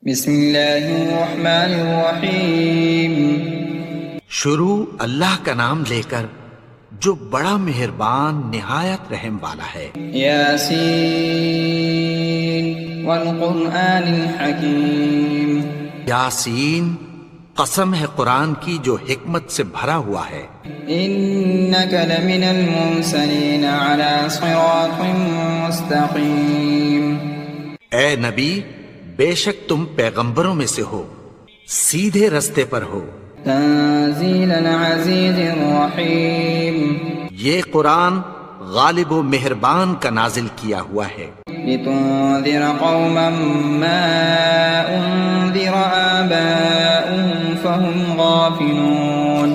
بسم اللہ الرحمن الرحیم شروع اللہ کا نام لے کر جو بڑا مہربان نہایت رحم والا ہے۔ یاسین والقرآن الحکیم یاسین، قسم ہے قرآن کی جو حکمت سے بھرا ہوا ہے۔ انک لمن المرسلین علی صراط مستقیم اے نبی، بے شک تم پیغمبروں میں سے ہو، سیدھے رستے پر ہو۔ تنزیل العزیز الرحیم یہ قرآن غالب و مہربان کا نازل کیا ہوا ہے۔ لتنذر قوما ما انذر آباؤهم فهم غافلون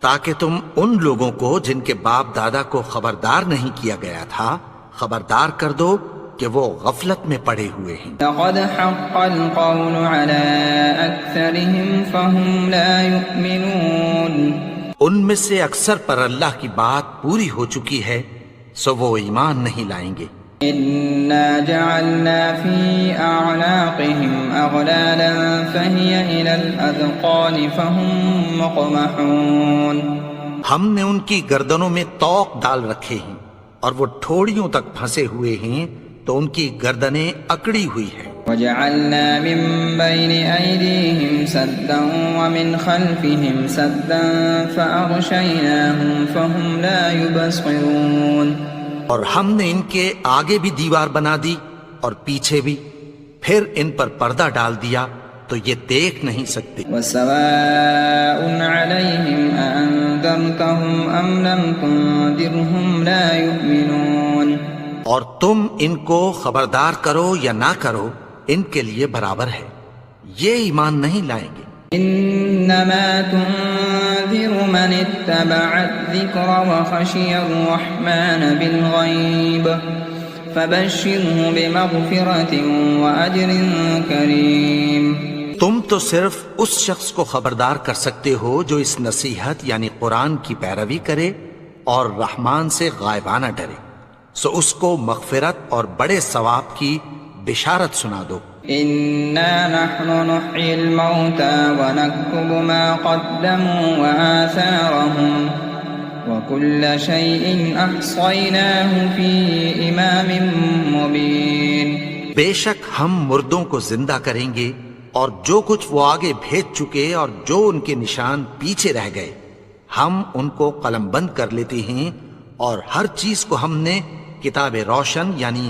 تاکہ تم ان لوگوں کو جن کے باپ دادا کو خبردار نہیں کیا گیا تھا خبردار کر دو کہ وہ غفلت میں پڑے ہوئے ہیں۔ لقد حق القول على أكثرهم فهم لا يؤمنون ان میں سے اکثر پر اللہ کی بات پوری ہو چکی ہے سو وہ ایمان نہیں لائیں گے۔ إنا جعلنا في أعناقهم أغلالا فهي إلى الأذقان فهم مقمحون ہم نے ان کی گردنوں میں طوق ڈال رکھے ہیں اور وہ ٹھوڑیوں تک پھنسے ہوئے ہیں تو ان کی گردنیں اکڑی ہوئی ہیں۔ وجعلنا من بين أيديهم سدا ومن خلفهم سدا فأغشيناهم فهم لا يبصرون اور ہم نے ان کے آگے بھی دیوار بنا دی اور پیچھے بھی، پھر ان پر پردہ ڈال دیا تو یہ دیکھ نہیں سکتے۔ وسواء عليهم أأنذرتهم أم لم تنذرهم لا يؤمنون اور تم ان کو خبردار کرو یا نہ کرو ان کے لیے برابر ہے، یہ ایمان نہیں لائیں گے۔ انما تنذر من اتبع الذکر وخشی الرحمن بالغیب فبشره بمغفرة واجر کریم تم تو صرف اس شخص کو خبردار کر سکتے ہو جو اس نصیحت یعنی قرآن کی پیروی کرے اور رحمان سے غائبانہ ڈرے، سو اس کو مغفرت اور بڑے ثواب کی بشارت سنا دو۔ انا نحن نحيي الموتى ونكتب ما قدموا وآثارهم وكل شيء احصيناه في امام مبين بے شک ہم مردوں کو زندہ کریں گے اور جو کچھ وہ آگے بھیج چکے اور جو ان کے نشان پیچھے رہ گئے ہم ان کو قلم بند کر لیتے ہیں، اور ہر چیز کو ہم نے کتاب روشن یعنی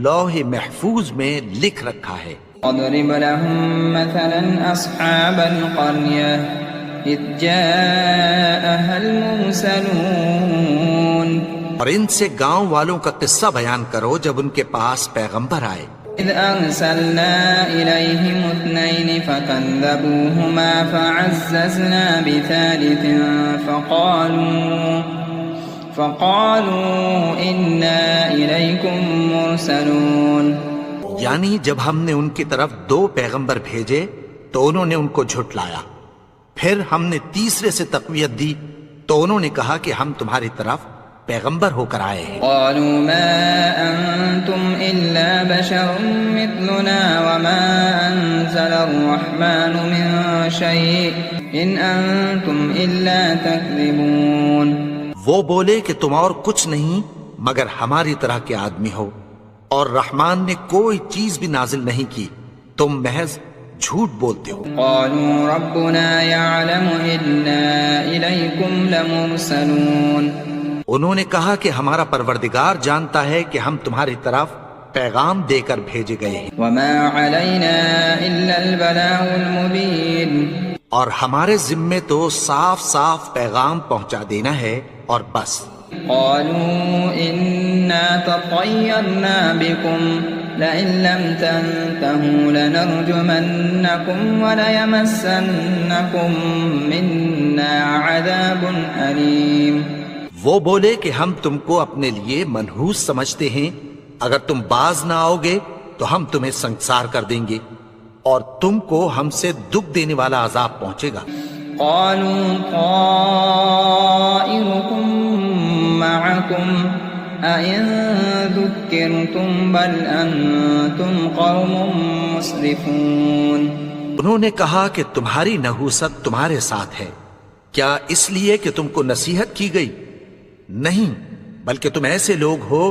لوح محفوظ میں لکھ رکھا ہے۔ اضرب لهم مثلا اصحاب القرية اذ جاءها المرسلون اور ان سے گاؤں والوں کا قصہ بیان کرو جب ان کے پاس پیغمبر آئے۔ اذ ارسلنا اليهم اثنين فكذبوهما فعززنا بثالث فقالوا انا الیکم مرسلون یعنی جب ہم نے ان کی طرف دو پیغمبر بھیجے تو انہوں نے ان کو جھٹلایا، پھر ہم نے تیسرے سے تقویت دی تو انہوں نے کہا کہ ہم تمہاری طرف پیغمبر ہو کر آئے ہیں۔ قالوا ما انتم الا بشر مثلنا وما انزل الرحمن من شيء ان انتم الا تكذبون وہ بولے کہ تم اور کچھ نہیں مگر ہماری طرح کے آدمی ہو، اور رحمان نے کوئی چیز بھی نازل نہیں کی، تم محض جھوٹ بولتے ہو۔ قالوا ربنا يعلم انا الیکم لمرسلون انہوں نے کہا کہ ہمارا پروردگار جانتا ہے کہ ہم تمہاری طرف پیغام دے کر بھیجے گئے ہیں، وما علینا الا البلاغ المبین اور ہمارے ذمے تو صاف صاف پیغام پہنچا دینا ہے اور بس۔ قالوا انا تطیرنا بكم لئن لم تنتهوا لنرجمنكم وليمسنكم منا عذاب أليم وہ بولے کہ ہم تم کو اپنے لیے منحوس سمجھتے ہیں، اگر تم باز نہ آؤ گے تو ہم تمہیں سنگسار کر دیں گے اور تم کو ہم سے دکھ دینے والا عذاب پہنچے گا۔ قالوا طائركم معكم أَإِن ذُكِّرْتُم بَلْ أَنتُمْ قَوْمٌ مُسْرِفُونَ۔ انہوں نے کہا کہ تمہاری نحوست تمہارے ساتھ ہے، کیا اس لیے کہ تم کو نصیحت کی گئی؟ نہیں، بلکہ تم ایسے لوگ ہو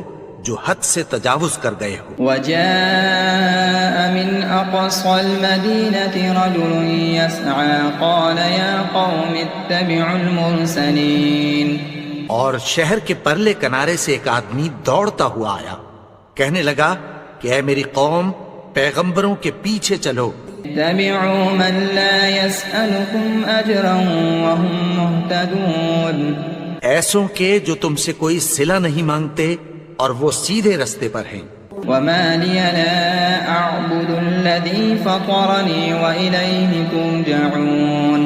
جو حد سے تجاوز کر گئے ہو۔ وَجَاءَ مِنْ أَقْصَى الْمَدِينَةِ رَجُلٌ يَسْعَى قَالَ يَا قَوْمِ اتَّبِعُوا الْمُرْسَلِينَ، اور شہر کے پرلے کنارے سے ایک آدمی دوڑتا ہوا آیا، کہنے لگا کہ اے میری قوم، پیغمبروں کے پیچھے چلو۔ اتَّبِعُوا مَن لَّا يَسْأَلُكُمْ أَجْرًا وَهُم مُّهْتَدُونَ، ایسوں کے جو تم سے کوئی صلہ نہیں مانگتے اور وہ سیدھے رستے پر ہیں۔ وَمَا لِيَ لَا أَعْبُدُ الَّذِي فَطَرَنِي وَإِلَيْهِ تُرْجَعُونَ،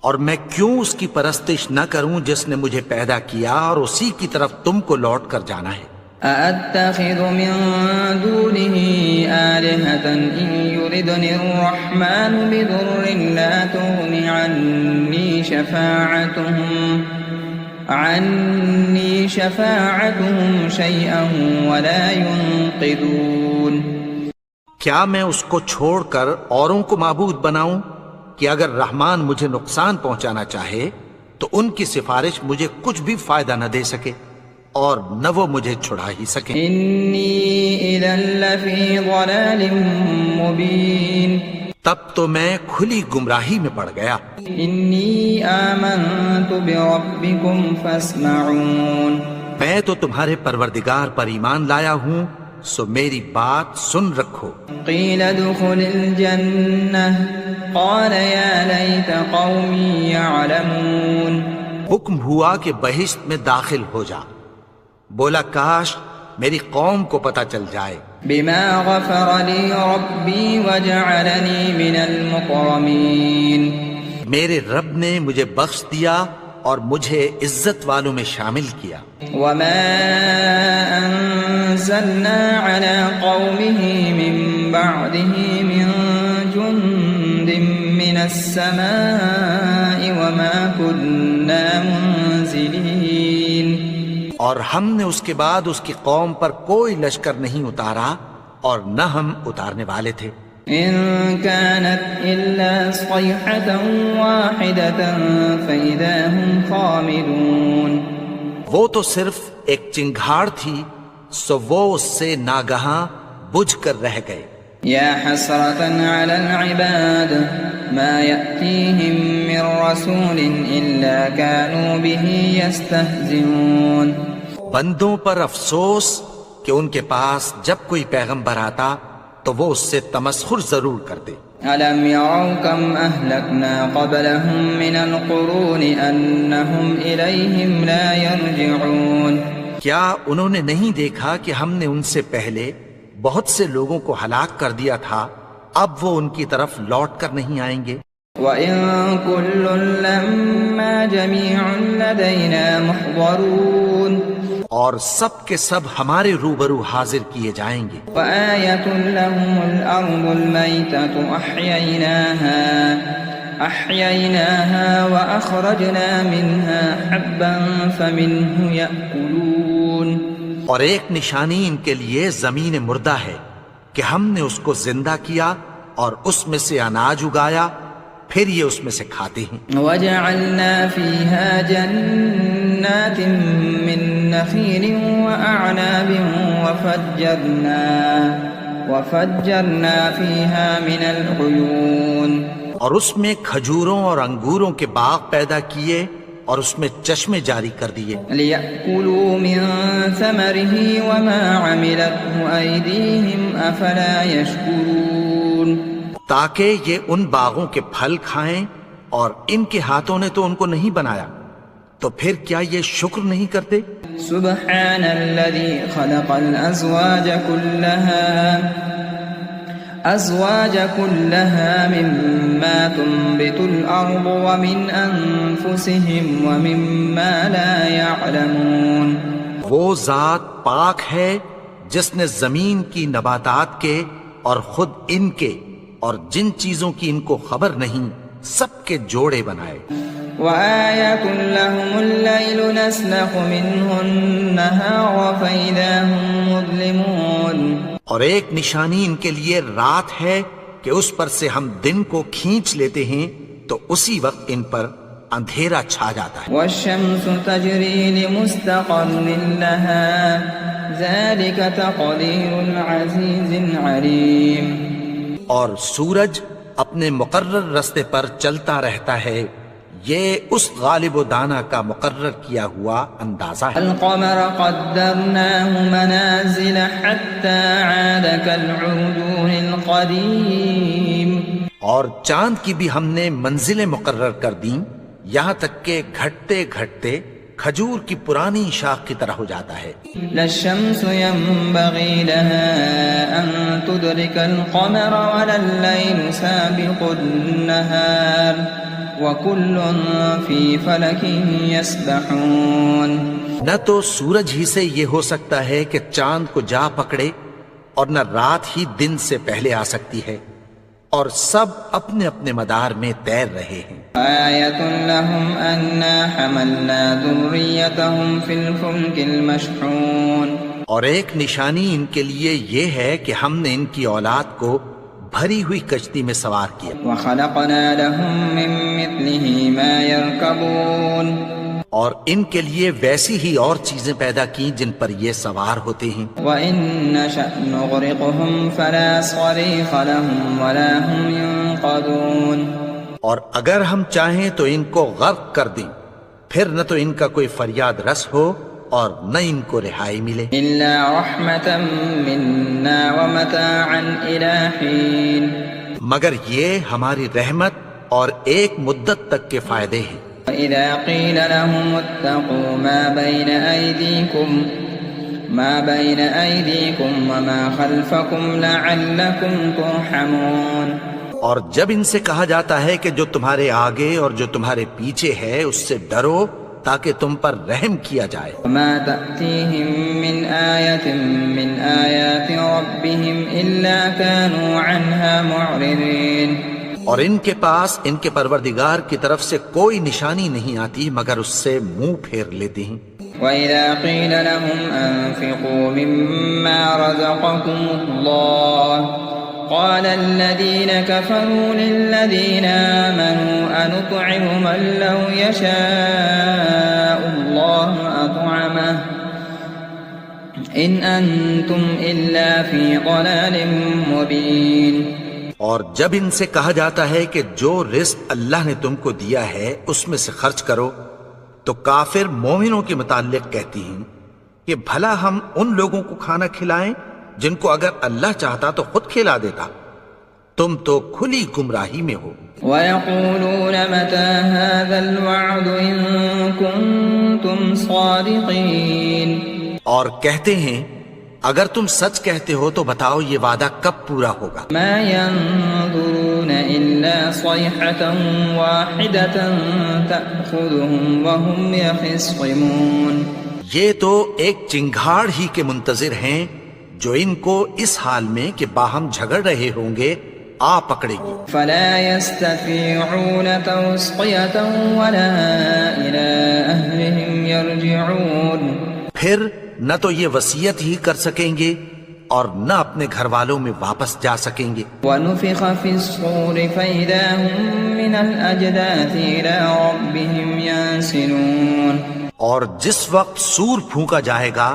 اور میں کیوں اس کی پرستش نہ کروں جس نے مجھے پیدا کیا اور اسی کی طرف تم کو لوٹ کر جانا ہے۔ أَأَتَّخِذُ مِن دُونِهِ آلِهَةً إِن يُرِدْنِ الرَّحْمَٰنُ بِضُرٍّ لَّا تُغْنِ عنِّي شَفَاعَتُهُمْ شَيْئًا وَلَا يُنقِذُونَ۔ کیا میں اس کو چھوڑ کر اوروں کو معبود بناؤں کہ اگر رحمان مجھے نقصان پہنچانا چاہے تو ان کی سفارش مجھے کچھ بھی فائدہ نہ دے سکے اور نہ وہ مجھے چھڑا ہی سکیں۔ إِنِّي إِذًا لَّفِي ضَلَالٍ مُّبِينٍ، تب تو میں کھلی گمراہی میں پڑ گیا۔ إِنِّي آمَنتُ بِرَبِّكُمْ فَاسْمَعُونِ، میں تو تمہارے پروردگار پر ایمان لایا ہوں، سو میری بات سن رکھو۔ قِيلَ ادْخُلِ الْجَنَّةَ قَالَ يَا لَيْتَ قَوْمِي يَعْلَمُونَ، حکم ہوا کہ بہشت میں داخل ہو جا، بولا کاش میری قوم کو پتہ چل جائے۔ بِمَا غَفَرَ لِي رَبِّي وَجَعَلَنِي مِنَ الْمُكْرَمِينَ، میرے رب نے مجھے بخش دیا اور مجھے عزت والوں میں شامل کیا۔ وَمَا أَنزَلْنَا عَلَىٰ قَوْمِهِ مِن بَعْدِهِ مِن جُندٍ مِّنَ السَّمَاءِ وَمَا كُنَّا مُنزِلِينَ، اور ہم نے اس کے بعد اس کی قوم پر کوئی لشکر نہیں اتارا اور نہ ہم اتارنے والے تھے۔ إِن كَانَتْ إِلَّا صَيْحَةً وَاحِدَةً فَإِذَا هُمْ خَامِدُونَ، وہ تو صرف ایک چنگھاڑ تھی، سو وہ اس سے ناگہاں بجھ کر رہ گئے۔ يَا حَسْرَةً عَلَى الْعِبَادِ مَا يَأْتِيهِم مِّن رَّسُولٍ إِلَّا كَانُوا بِهِ يَسْتَهْزِئُونَ، بندوں پر افسوس کہ ان کے پاس جب کوئی پیغمبر آتا تو وہ اس سے تمسخر ضرور کرتے۔ أَلَمْ يَرَوْا كَمْ أَهْلَكْنَا قَبْلَهُم مِّنَ الْقُرُونِ أَنَّهُمْ إِلَيْهِمْ لَا يَرْجِعُونَ، کیا انہوں نے نہیں دیکھا کہ ہم نے ان سے پہلے بہت سے لوگوں کو ہلاک کر دیا تھا، اب وہ ان کی طرف لوٹ کر نہیں آئیں گے۔ وَإِن كُلٌّ لَّمَّا جَمِيعٌ لَّدَيْنَا مُحْضَرُونَ، اور سب کے سب ہمارے روبرو حاضر کیے جائیں گے۔ وَآيَةٌ لَّهُمُ الْأَرْضُ الْمَيْتَةُ أَحْيَيْنَاهَا وَأَخْرَجْنَا مِنْهَا حَبًّا فَمِنْهُ يَأْكُلُونَ، اور ایک نشانی ان کے لیے زمین مردہ ہے کہ ہم نے اس کو زندہ کیا اور اس میں سے اناج اگایا، پھر یہ اس میں سے کھاتے ہیں۔ وَجَعَلْنَا فِيهَا جَنَّاتٍ مِّن نَّخِيلٍ وَأَعْنَابٍ وَفَجَّرْنَا فِيهَا مِنَ الْعُيُونِ، اور اس میں کھجوروں اور انگوروں کے باغ پیدا کیے اور اس میں چشمے جاری کر دیے۔ لِيَأْكُلُوا مِن ثَمَرِهِ وَمَا عَمِلَتْهُ أَيْدِيهِمْ أَفَلَا يَشْكُرُونَ، تاکہ یہ ان باغوں کے پھل کھائیں اور ان کے ہاتھوں نے تو ان کو نہیں بنایا، تو پھر کیا یہ شکر نہیں کرتے؟ سبحان الذي خلق الأزواج كلها مما تنبت الأرض ومن أنفسهم ومما لا يعلمون، وہ ذات پاک ہے جس نے زمین کی نباتات کے اور خود ان کے اور جن چیزوں کی ان کو خبر نہیں سب کے جوڑے بنائے. وآية لهم الليل نسلخ منه النهار فإذا هم مظلمون. اور ایک نشانی ان کے لیے رات ہے کہ اس پر سے ہم دن کو کھینچ لیتے ہیں تو اسی وقت ان پر اندھیرا چھا جاتا ہے. والشمس تجري لمستقر لها ذلك تقدير العزيز العليم. اور سورج اپنے مقرر رستے پر چلتا رہتا ہے، یہ اس غالب و دانا کا مقرر کیا ہوا اندازہ ہے. القمر قدرناه منازل حتى عاد كالعرجون القديم. اور چاند کی بھی ہم نے منزلیں مقرر کر دیں یہاں تک کہ گھٹتے گھٹتے کھجور کی پرانی شاخ کی طرح ہو جاتا ہے. لا الشمس ينبغي لها أن تدرك القمر ولا الليل سابق النهار وكل في فلك يسبحون. نہ تو سورج ہی سے یہ ہو سکتا ہے کہ چاند کو جا پکڑے اور نہ رات ہی دن سے پہلے آ سکتی ہے، اور سب اپنے اپنے مدار میں تیر رہے ہیں. آیۃ لہم انا حملنا ذریتہم فی الفلک المشحون. اور ایک نشانی ان کے لیے یہ ہے کہ ہم نے ان کی اولاد کو بھری ہوئی کشتی میں سوار کیا. وخلقنا لہم من مثلہ ما يرکبون. اور ان کے لیے ویسی ہی اور چیزیں پیدا کی جن پر یہ سوار ہوتے ہیں. وَإِن نَّشَأْ نُغْرِقْهُمْ فَلَا صَرِيخَ لَهُمْ وَلَا هُمْ يُنقَذُونَ. اور اگر ہم چاہیں تو ان کو غرق کر دیں، پھر نہ تو ان کا کوئی فریاد رس ہو اور نہ ان کو رہائی ملے. إِلَّا رَحْمَةً مِنَّا وَمَتَاعًا إِلَىٰ حِينٍ. مگر یہ ہماری رحمت اور ایک مدت تک کے فائدے ہیں. وَإِذَا قِيلَ لَهُمُ اتَّقُوا مَا بَيْنَ أَيْدِيكُمْ وَمَا خَلْفَكُمْ لَعَلَّكُمْ تُرْحَمُونَ. اور جب ان سے کہا جاتا ہے کہ جو تمہارے آگے اور جو تمہارے پیچھے ہے اس سے ڈرو تاکہ تم پر رحم کیا جائے. وَمَا تَأْتِيهِم مِّنْ آيَةٍ مِّنْ آيَاتِ رَبِّهِمْ إِلَّا كَانُوا عَنْهَا مُعْرِضِينَ. اور ان کے پاس ان کے پروردگار کی طرف سے کوئی نشانی نہیں آتی مگر اس سے منہ پھیر لیتے ہیں. وَإِذَا قِيلَ لَهُمْ أَنفِقُوا مِمَّا رَزَقَكُمُ اللَّهُ قَالَ الَّذِينَ كَفَرُوا لِلَّذِينَ آمَنُوا أَنُطْعِمُ مَن لَّوْ يَشَاءُ اللَّهُ أَطْعَمَهُ إِنْ أَنتُمْ إِلَّا فِي ضَلَالٍ مُّبِينٍ. اور جب ان سے کہا جاتا ہے کہ جو رزق اللہ نے تم کو دیا ہے اس میں سے خرچ کرو تو کافر مومنوں کے متعلق کہتی ہیں کہ بھلا ہم ان لوگوں کو کھانا کھلائیں جن کو اگر اللہ چاہتا تو خود کھلا دیتا. تم تو کھلی گمراہی میں ہو. وَيَقُولُونَ مَتَى هَذَا الْوَعْدُ إِن كُنتُمْ صَادِقِينَ. اور کہتے ہیں اگر تم سچ کہتے ہو تو بتاؤ یہ وعدہ کب پورا ہوگا. ما ينظرون إلا صيحة واحدة تأخذهم وهم يخصمون. یہ تو ایک چنگھاڑ ہی کے منتظر ہیں جو ان کو اس حال میں کہ باہم جھگڑ رہے ہوں گے آ پکڑے گی. فلا يستطيعون توصية ولا إلى أهلهم يرجعون. پھر نہ تو یہ وصیت ہی کر سکیں گے اور نہ اپنے گھر والوں میں واپس جا سکیں گے. وَنُفِخَ فِي الصُّورِ فَإِذَا هُم مِّنَ الْأَجْدَاثِ إِلَىٰ رَبِّهِمْ يَنسِلُونَ. اور جس وقت سور پھونکا جائے گا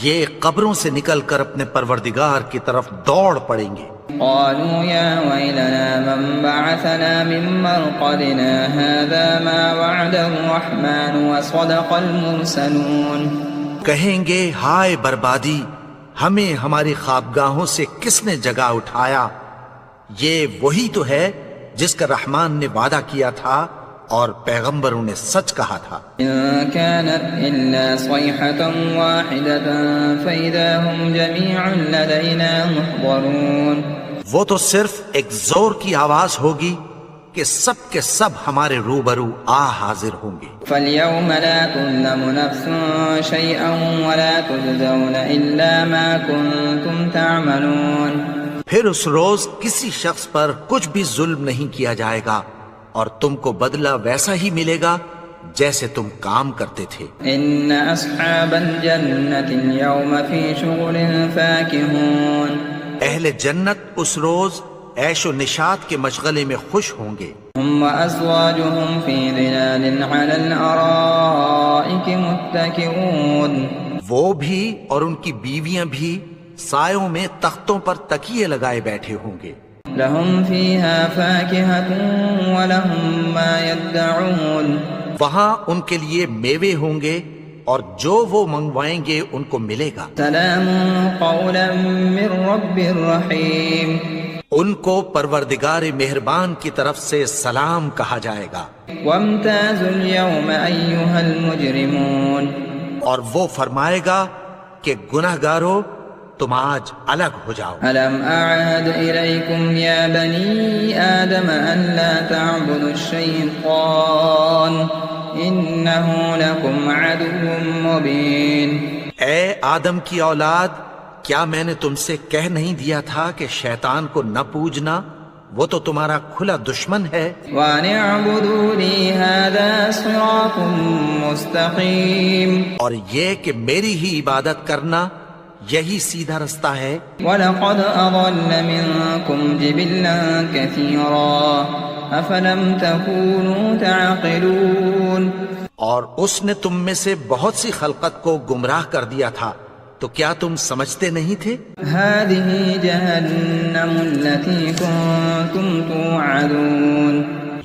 یہ قبروں سے نکل کر اپنے پروردگار کی طرف دوڑ پڑیں گے. قالوا يا ويلنا من بعثنا من مرقدنا هذا ما وعد الرحمن وصدق المرسلون. کہیں گے ہائے بربادی، ہمیں ہماری خوابگاہوں سے کس نے جگا اٹھایا، یہ وہی تو ہے جس کا رحمان نے وعدہ کیا تھا اور پیغمبروں نے سچ کہا تھا. إن كانت إلا صيحة واحدة فإذا هم جميع لدينا محضرون. وہ تو صرف ایک زور کی آواز ہوگی کہ سب کے سب ہمارے روبرو حاضر ہوں گے. فَالْيَوْمَ لَا تُظْلَمُ نَفْسٌ شَيْئًا وَلَا تُجْزَوْنَ إِلَّا مَا كُنتُمْ تَعْمَلُونَ. پھر اس روز کسی شخص پر کچھ بھی ظلم نہیں کیا جائے گا اور تم کو بدلہ ویسا ہی ملے گا جیسے تم کام کرتے تھے۔ ان اصحاب الجنة اليوم في شغل فاكهون، اہل جنت اس روز عیش و نشاط کے مشغلے میں خوش ہوں گے۔ هم وازواجهم في ظلال على الارائك متكئون، وہ بھی اور ان کی بیویاں بھی سایوں میں تختوں پر تکیے لگائے بیٹھے ہوں گے۔ لهم فيها فاكهة ولهم ما يدعون، وہاں ان کے لیے میوے ہوں گے اور جو وہ منگوائیں گے ان کو ملے گا۔ سلام قولا من رب رحیم، ان کو پروردگار مہربان کی طرف سے سلام کہا جائے گا۔ وامتازوا اليوم ایها المجرمون، اور وہ فرمائے گا کہ گناہگارو تم آج الگ ہو جاؤ۔ ألم أعهد إليكم يا بني آدم أن لا تعبدوا الشيطان إنه لكم عدو مبين، اے آدم کی اولاد، کیا میں نے تم سے کہہ نہیں دیا تھا کہ شیطان کو نہ پوجنا، وہ تو تمہارا کھلا دشمن ہے۔ وأن اعبدوني هذا صراط مستقيم، اور یہ کہ میری ہی عبادت کرنا یہی سیدھا رستہ ہے۔ وَلَقَدْ أَضَلَّ مِنكُمْ جِبِلًّا كَثِيرًا أَفَلَمْ تَكُونُوا تَعْقِلُونَ، اور اس نے تم میں سے بہت سی خلقت کو گمراہ کر دیا تھا، تو کیا تم سمجھتے نہیں تھے؟ هَذِهِ جَهَنَّمُ الَّتِي كُنتُمْ تُوعَدُونَ،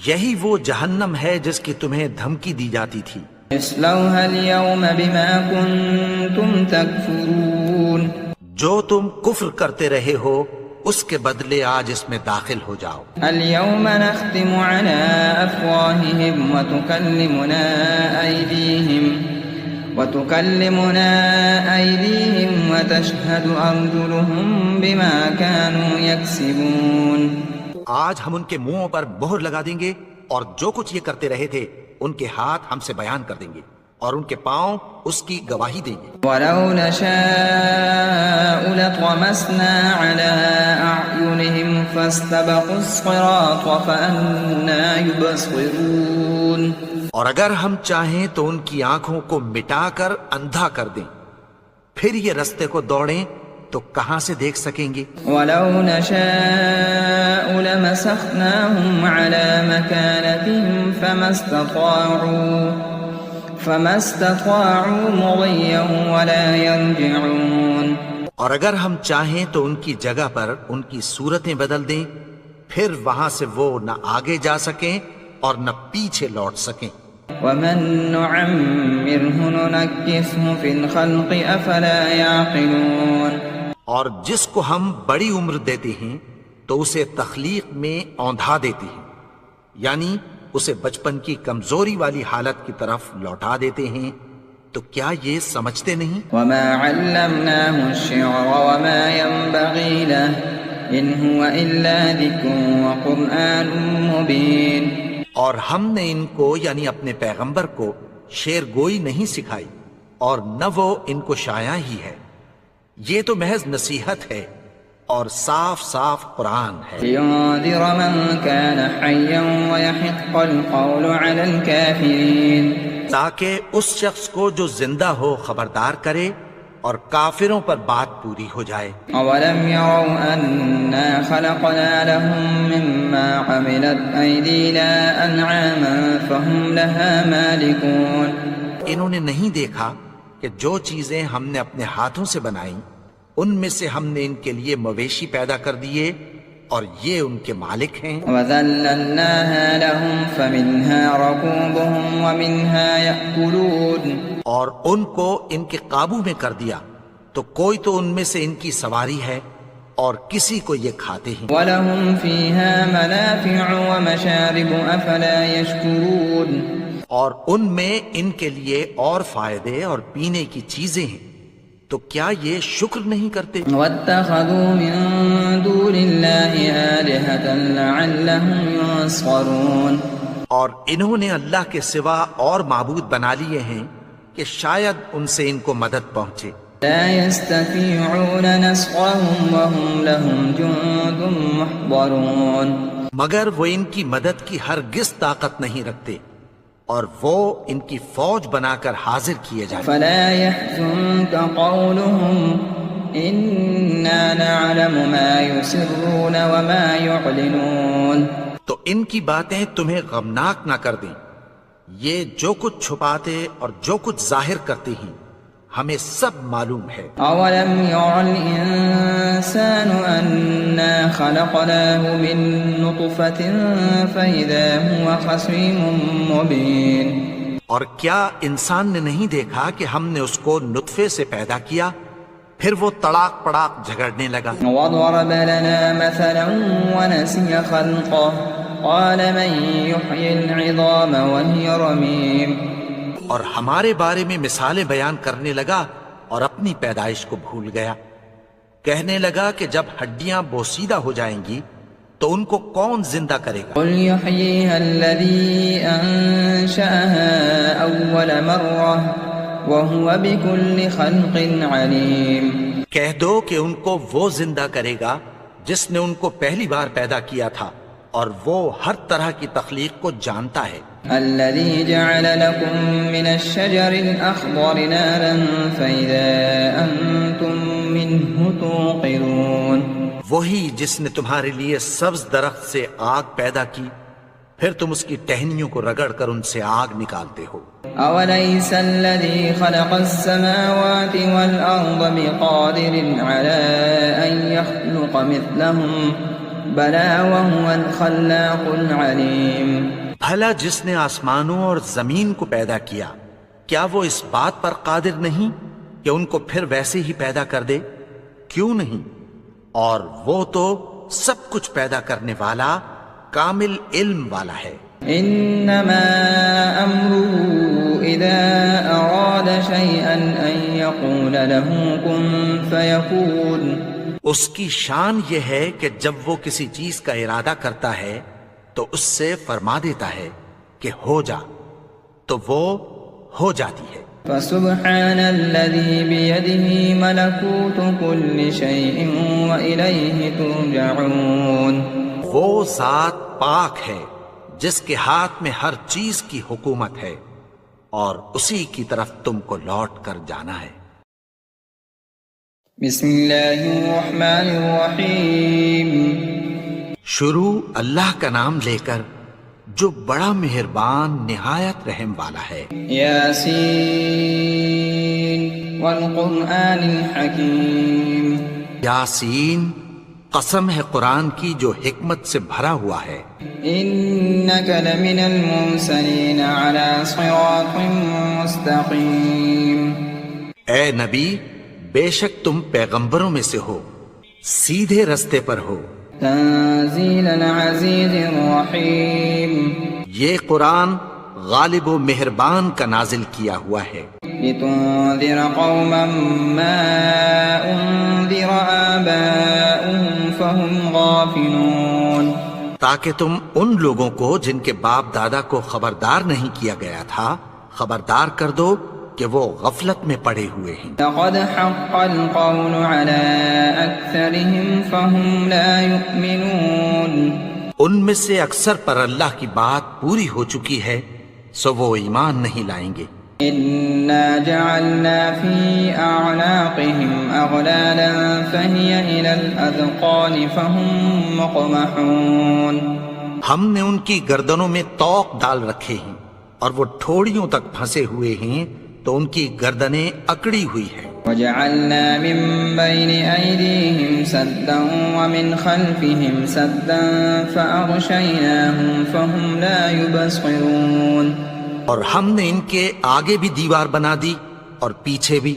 یہی وہ جہنم ہے جس کی تمہیں دھمکی دی جاتی تھی۔ اصلوها اليوم بما كنتم تكفرون، جو تم کفر کرتے رہے ہو اس کے بدلے آج اس میں داخل ہو جاؤ۔ اليوم نختم على أفواههم وتكلمنا أيديهم وتشهد أرجلهم بما كانوا يكسبون، آج ہم ان کے منہوں پر مہر لگا دیں گے اور جو کچھ یہ کرتے رہے تھے ان کے ہاتھ ہم سے بیان کر دیں گے اور ان کے پاؤں اس کی گواہی دیں گے۔ وَلَوْ نَشَاءُ لَطَمَسْنَا عَلَىٰ أَعْيُنِهِمْ فَاسْتَبَقُوا الصِّرَاطَ فَأَنَّىٰ يُبْصِرُونَ، اور اگر ہم چاہیں تو ان کی آنکھوں کو مٹا کر اندھا کر دیں، پھر یہ رستے کو دوڑیں تو کہاں سے دیکھ سکیں گے۔ وَلَوْ نَشَاءُ لَمَسَخْنَاهُمْ عَلَىٰ مَكَانَتِهِمْ فَمَا اسْتَطَاعُوا مُضِيًّا وَلَا يَرْجِعُونَ، اور اگر ہم چاہیں تو ان کی جگہ پر ان کی صورتیں بدل دیں، پھر وہاں سے وہ نہ آگے جا سکیں اور نہ پیچھے لوٹ سکیں۔ وَمَن نُّعَمِّرْهُ نُنَكِّسْهُ فِي الْخَلْقِ أَفَلَا يَعْقِلُونَ، اور جس کو ہم بڑی عمر دیتے ہیں تو اسے تخلیق میں اوندھا دیتے ہیں، یعنی اسے بچپن کی کمزوری والی حالت کی طرف لوٹا دیتے ہیں، تو کیا یہ سمجھتے نہیں؟ وَمَا عَلَّمْنَاهُ الشِّعْرَ وَمَا يَنبَغِي لَهُ إِنْ هُوَ إِلَّا ذِكْرٌ وَقُرْآنٌ مُّبِينٌ، اور ہم نے ان کو یعنی اپنے پیغمبر کو شعر گوئی نہیں سکھائی اور نہ وہ ان کو شایع ہی ہے، یہ تو محض نصیحت ہے اور صاف صاف قرآن ہے۔ لِيُنذِرَ مَن كَانَ حَيًّا وَيَحِقَّ الْقَوْلُ عَلَى الْكَافِرِينَ، تاکہ اس شخص کو جو زندہ ہو خبردار کرے اور کافروں پر بات پوری ہو جائے۔ أَوَلَمْ يَرَوْا أَنَّا خَلَقْنَا لَهُم مِّمَّا عَمِلَتْ أَيْدِينَا أَنْعَامًا فَهُمْ لَهَا مَالِكُونَ، انہوں نے نہیں دیکھا کہ جو چیزیں ہم نے اپنے ہاتھوں سے بنائیں ان میں سے ہم نے ان کے لیے مویشی پیدا کر دیے اور یہ ان کے مالک ہیں۔ وَذَلَّلْنَاهَا لَهُمْ فَمِنْهَا رَكُوبُهُمْ وَمِنْهَا يَأْكُلُونَ، اور ان کو ان کے قابو میں کر دیا تو کوئی تو ان میں سے ان کی سواری ہے اور کسی کو یہ کھاتے ہیں۔ وَلَهُمْ فِيهَا مَنَافِعُ وَمَشَارِبُ أَفَلَا يَشْكُرُونَ، اور ان میں ان کے لیے اور فائدے اور پینے کی چیزیں ہیں، تو کیا یہ شکر نہیں کرتے؟ وَاتَّخَذُوا مِن دُونِ اللَّهِ آلِهَةً لَعَلَّهُمْ يُنصَرُونَ، اور انہوں نے اللہ کے سوا اور معبود بنا لیے ہیں کہ شاید ان سے ان کو مدد پہنچے۔ لَا يَسْتَطِيعُونَ نَصْرَهُمْ وَهُمْ لَهُمْ جُندٌ مُّحْضَرُونَ، مگر وہ ان کی مدد کی ہرگز طاقت نہیں رکھتے اور وہ ان کی فوج بنا کر حاضر کیے جائیں۔ فلا يحزنك قولهم إنا نعلم ما يسرون وما يعلنون۔ تو ان کی باتیں تمہیں غمناک نہ کر دیں، یہ جو کچھ چھپاتے اور جو کچھ ظاہر کرتے ہیں ہمیں سب معلوم ہے۔ أولم ير الإنسان أنا خلقناه من نطفة فإذا هو خصيم مبين۔ اور کیا انسان نے نہیں دیکھا کہ ہم نے اس کو نطفے سے پیدا کیا پھر وہ تڑاک پڑاک جھگڑنے لگا۔ وضرب لنا مثلا ونسي خلقه قال من يحيي العظام وهي رميم۔ اور ہمارے بارے میں مثالیں بیان کرنے لگا اور اپنی پیدائش کو بھول گیا، کہنے لگا کہ جب ہڈیاں بوسیدہ ہو جائیں گی تو ان کو کون زندہ کرے گا؟ قل يحييها الذي أنشأها أول مرة وهو بكل خلق عليم۔ کہہ دو کہ ان کو وہ زندہ کرے گا جس نے ان کو پہلی بار پیدا کیا تھا اور وہ ہر طرح کی تخلیق کو جانتا ہے۔ الذي جعل لكم من الشجر الأخضر نارا فإذا أنتم منه توقدون۔ وہی جس نے تمہارے لیے سبز درخت سے آگ پیدا کی پھر تم اس کی ٹہنیوں کو رگڑ کر ان سے آگ نکالتے ہو۔ أوليس الذي خلق السماوات والأرض بقادر على أن يخلق مثلهم بلى وهو الخلاق العليم۔ بھلا جس نے آسمانوں اور زمین کو پیدا کیا کیا وہ اس بات پر قادر نہیں کہ ان کو پھر ویسے ہی پیدا کر دے؟ کیوں نہیں؟ اور وہ تو سب کچھ پیدا کرنے والا کامل علم والا ہے۔ انما امره اذا اراد شيئا ان يقول له كن فيكون۔ اس کی شان یہ ہے کہ جب وہ کسی چیز کا ارادہ کرتا ہے تو اس سے فرما دیتا ہے کہ ہو جا، تو وہ ہو جاتی ہے۔ فسبحان الذي بيده ملكوت كل شيء وإليه ترجعون۔ وہ ذات پاک ہے جس کے ہاتھ میں ہر چیز کی حکومت ہے اور اسی کی طرف تم کو لوٹ کر جانا ہے۔ بسم اللہ الرحمن الرحیم۔ شروع اللہ کا نام لے کر جو بڑا مہربان نہایت رحم والا ہے۔ یاسین والقرآن الحکیم۔ یاسین، قسم ہے قرآن کی جو حکمت سے بھرا ہوا ہے۔ انک لمن المرسلین علی صراط مستقیم۔ اے نبی، بے شک تم پیغمبروں میں سے ہو، سیدھے رستے پر ہو۔ تنزیل العزیز الرحیم۔ یہ قرآن غالب و مہربان کا نازل کیا ہوا ہے۔ لتنذر قوما ما انذر آباؤهم فهم غافلون۔ تاکہ تم ان لوگوں کو جن کے باپ دادا کو خبردار نہیں کیا گیا تھا خبردار کر دو کہ وہ غفلت میں پڑے ہوئے ہیں۔ لقد حق القول على أكثرهم فهم لا يؤمنون۔ ان میں سے اکثر پر اللہ کی بات پوری ہو چکی ہے سو وہ ایمان نہیں لائیں گے۔ إنا جعلنا في أعناقهم أغلالا فهي إلى الأذقان فهم مقمحون۔ ہم نے ان کی گردنوں میں طوق ڈال رکھے ہیں اور وہ ٹھوڑیوں تک پھنسے ہوئے ہیں تو ان کی گردنیں اکڑی ہوئی ہیں۔ وجعلنا من بين أيديهم سدا ومن خلفهم سدا فأغشيناهم فهم لا يبصرون۔ اور ہم نے ان کے آگے بھی دیوار بنا دی اور پیچھے بھی،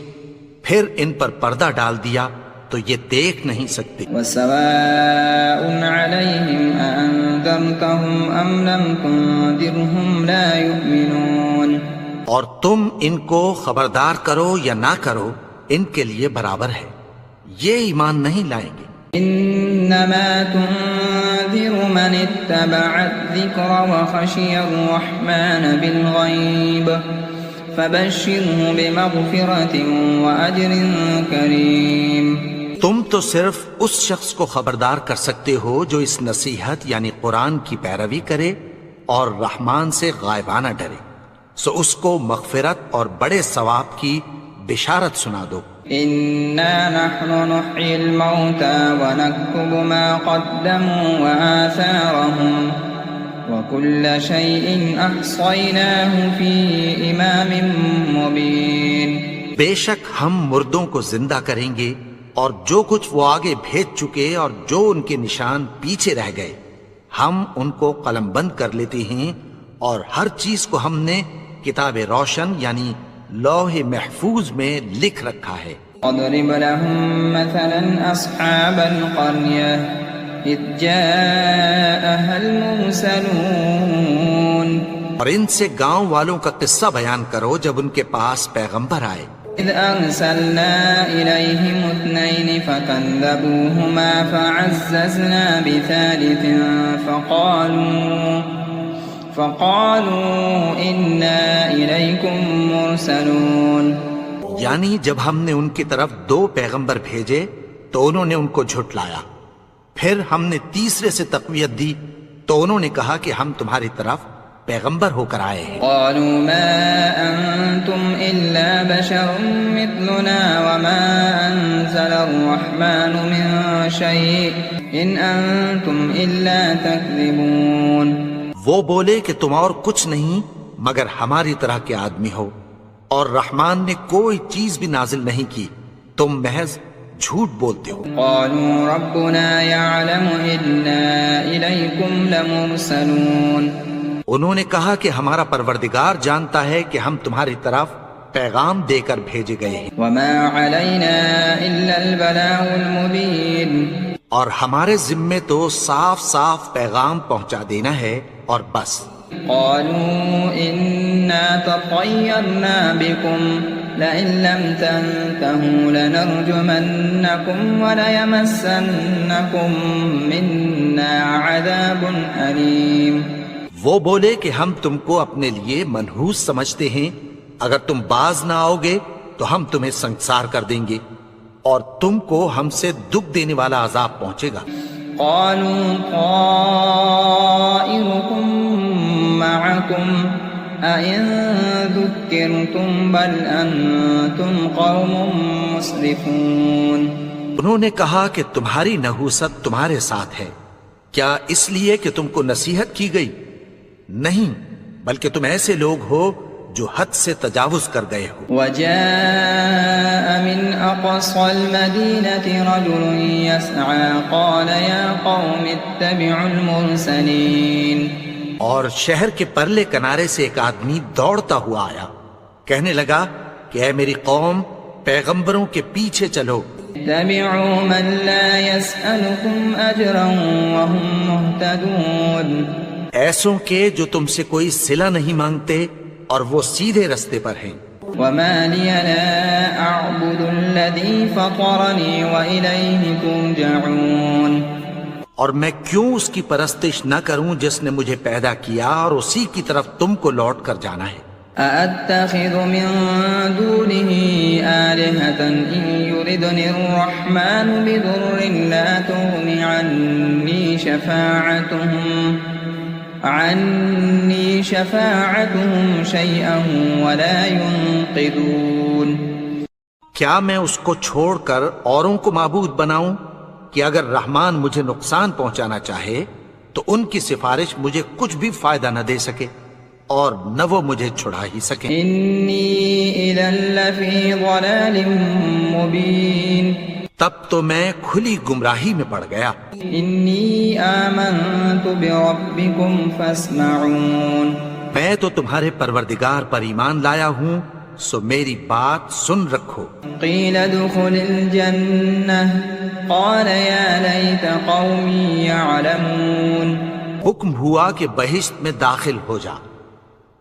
پھر ان پر پردہ ڈال دیا تو یہ دیکھ نہیں سکتے۔ وسواء عليهم أأنذرتهم أم لم تنذرهم لا يؤمنون۔ اور تم ان کو خبردار کرو یا نہ کرو ان کے لیے برابر ہے، یہ ایمان نہیں لائیں گے۔ انما تنذر من اتبع الذکر وخشی الرحمن بالغیب فبشره بمغفرة وأجر کریم۔ تم تو صرف اس شخص کو خبردار کر سکتے ہو جو اس نصیحت یعنی قرآن کی پیروی کرے اور رحمان سے غائبانہ ڈرے، سو اس کو مغفرت اور بڑے ثواب کی بشارت سنا دو۔ إنا نحن نحيي الموتى ونكتب ما قدموا وآثارهم وكل شيء أحصيناه في إمام مبين۔ بے شک ہم مردوں کو زندہ کریں گے اور جو کچھ وہ آگے بھیج چکے اور جو ان کے نشان پیچھے رہ گئے ہم ان کو قلم بند کر لیتے ہیں، اور ہر چیز کو ہم نے کتاب روشن یعنی لوح محفوظ میں لکھ رکھا ہے۔ اضرب لهم مثلا أصحاب القرية إذ جاءها المرسلون، اور ان سے گاؤں والوں کا قصہ بیان کرو جب ان کے پاس پیغمبر آئے۔ إذ أرسلنا إليهم 2 فكذبوهما فعززنا بثالث فقالوا إنا إليكم مرسلون۔ یعنی جب ہم نے ان کی طرف 2 پیغمبر بھیجے تو انہوں نے ان کو جھٹلایا، پھر ہم نے تیسرے سے تقویت دی تو انہوں نے کہا کہ ہم تمہاری طرف پیغمبر ہو کر آئے ہیں۔ قالوا ما أنتم إلا بشر مثلنا وما أنزل الرحمن من شيء إن أنتم إلا تكذبون۔ وہ بولے کہ تم اور کچھ نہیں مگر ہماری طرح کے آدمی ہو، اور رحمان نے کوئی چیز بھی نازل نہیں کی، تم محض جھوٹ بولتے ہو۔ قالوا ربنا يعلم إنا إليكم لمرسلون۔ انہوں نے کہا کہ ہمارا پروردگار جانتا ہے کہ ہم تمہاری طرف پیغام دے کر بھیجے گئے ہیں، وما علينا إلا البلاغ المبين۔ اور ہمارے ذمے تو صاف صاف پیغام پہنچا دینا ہے اور بس۔ قالوا إنا تطيرنا بكم لئن لم تنتهوا لنرجمنكم وليمسنكم منا عذاب أليم۔ وہ بولے کہ ہم تم کو اپنے لیے منحوس سمجھتے ہیں، اگر تم باز نہ آؤ گے تو ہم تمہیں سنسار کر دیں گے اور تم کو ہم سے دکھ دینے والا عذاب پہنچے گا۔ قالوا طائركم معكم أئن ذكرتم بل أنتم قوم مسرفون۔ انہوں نے کہا کہ تمہاری نحوست تمہارے ساتھ ہے، کیا اس لیے کہ تم کو نصیحت کی گئی؟ نہیں، بلکہ تم ایسے لوگ ہو جو حد سے تجاوز کر گئے ہو۔ وجاء من أقصى المدينة رجل يسعى قال يا قوم اتبعوا المرسلين۔ اور شہر کے پرلے کنارے سے ایک آدمی دوڑتا ہوا آیا، کہنے لگا کہ اے میری قوم، پیغمبروں کے پیچھے چلو۔ اتبعوا من لا يسألكم أجرا وهم مهتدون۔ ایسوں کے جو تم سے کوئی صلہ نہیں مانگتے اور وہ سیدھے رستے پر ہیں۔ وما لي لا أعبد الذي فطرني وإليه ترجعون۔ اور میں کیوں اس کی پرستش نہ کروں جس نے مجھے پیدا کیا اور اسی کی طرف تم کو لوٹ کر جانا ہے۔ أأتخذ من دونه آلهة إن يردني الرحمن بضر لا تغن عني شفاعتهم شيئا ولا ينقذون۔ کیا میں اس کو چھوڑ کر اوروں کو معبود بناؤں کہ اگر رحمان مجھے نقصان پہنچانا چاہے تو ان کی سفارش مجھے کچھ بھی فائدہ نہ دے سکے اور نہ وہ مجھے چھڑا ہی سکے۔ إني إذا لفي ضلال مبين۔ تب تو میں کھلی گمراہی میں پڑ گیا۔ إني آمنت بربكم فاسمعون۔ میں تو تمہارے پروردگار پر ایمان لایا ہوں، سو میری بات سن رکھو۔ قيل ادخل الجنة قال يا ليت قومي يعلمون۔ حکم ہوا کہ بہشت میں داخل ہو جا،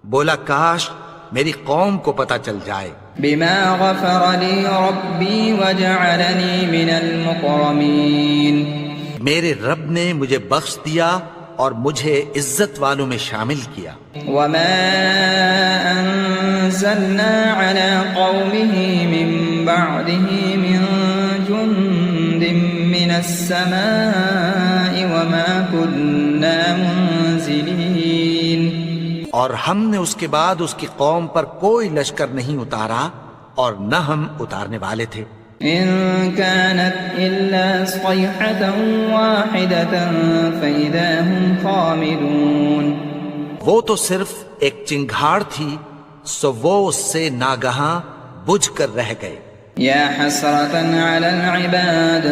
بولا کاش میری قوم کو پتہ چل جائے۔ بما غفر لي ربي وجعلني من المكرمين۔ میرے رب نے مجھے بخش دیا اور مجھے عزت والوں میں شامل کیا۔ وما أنزلنا على قومه من بعده من جند من السماء وما كنا منزلين. اور ہم نے اس کے بعد اس کی قوم پر کوئی لشکر نہیں اتارا اور نہ ہم اتارنے والے تھے. إن كانت إلا صيحة واحدة فإذا هم خامدون. وہ تو صرف ایک چنگھاڑ تھی سو وہ اس سے ناگہاں بجھ کر رہ گئے. يا حسرة على العباد